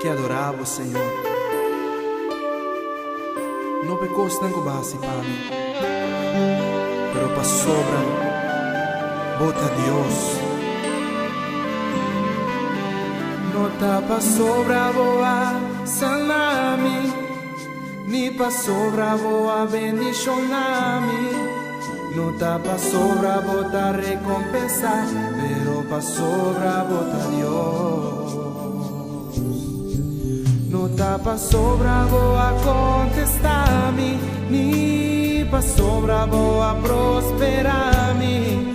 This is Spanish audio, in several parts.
que adorava o Senhor. Não pecou tanto base para mim, pero para sobra bota Deus. Não tá para sobra boa salami, ni para sobra boa bendicionami. Não tá para sobra bota recompensa, pero para sobra bota Deus. Não tá para sobra boa contestar-me, ni para sobra boa prosperar-me.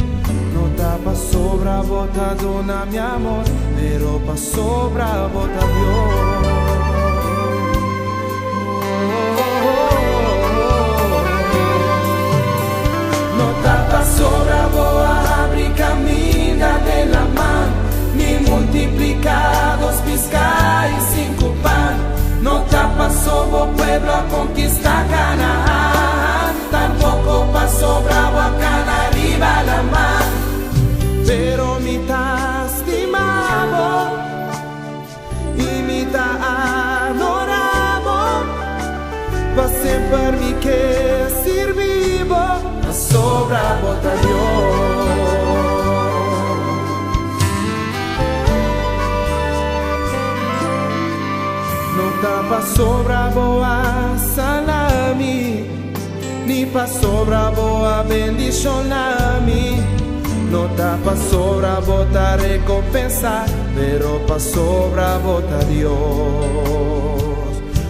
Não tá para sobra bota donar meu amor, pero para sobra bota Deus. Sobra boa abrir caminho de la mano, ni multiplicados pescar y 5 pan. No te pasó bo pueblo a conquistar Canaán, tampoco pasó bravo a Cana arriba la mar. Pero mi ta estimado y mi ta adorado, va siempre mi que sirvivo. Sobra bota Dios. No tá pa sobra boa salami, ni pa sobra boa bendicionami. No tá pa sobra bota recompensa, pero pa sobra bota Dios.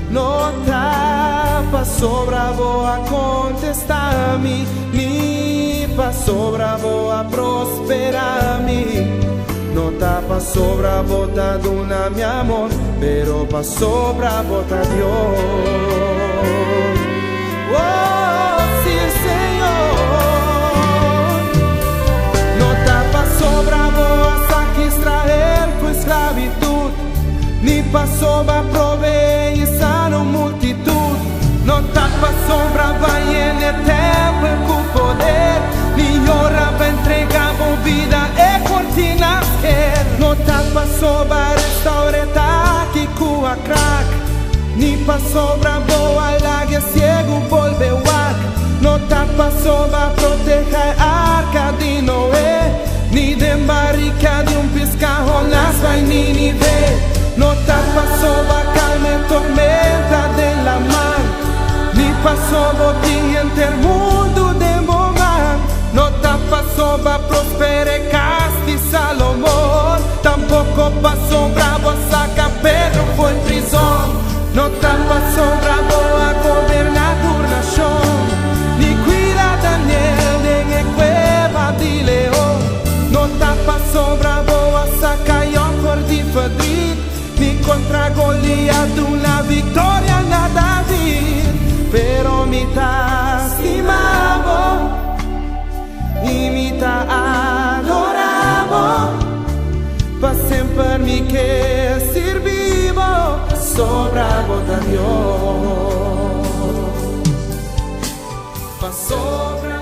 No tá pa sobra boa contestar-me, ni pa sobra boa prosperar-me. No tá pa sobra bota donar meu amor, pero pa sobra bota Deus. Oh, sim, Senhor. No tá pa sobra boa saque extrair tu esclavitud, ni pa sobra prover e sanar multitud. No tá pa sobra vai en el tempo com poder, ni ora va entregar con vida e cortinas que. No tá pa sobra restaureta que com a crack, ni pa sobra boa lague ciego volve wak. No tá pa sobra proteger arca de Noé, ni de barrica de pescado nas vai ni ver. No tá pa sobra calma e tormenta de la mar, ni passou botinha entre o mundo de Momar. No tá passou pra prospere casti Salomón, tampoco passou bravo a saca Pedro foi prisão. No tá passou bravo a governar nação, ni cuida Daniel en cueva de leão. No tá passou bravo a saca Iocor de Fadrid, ni contra Goliat una victoria na David. Pero mi ta estimavo y mi ta adoravo, pa sempre mi que sirvivo, sobra bota Dios, pa sobra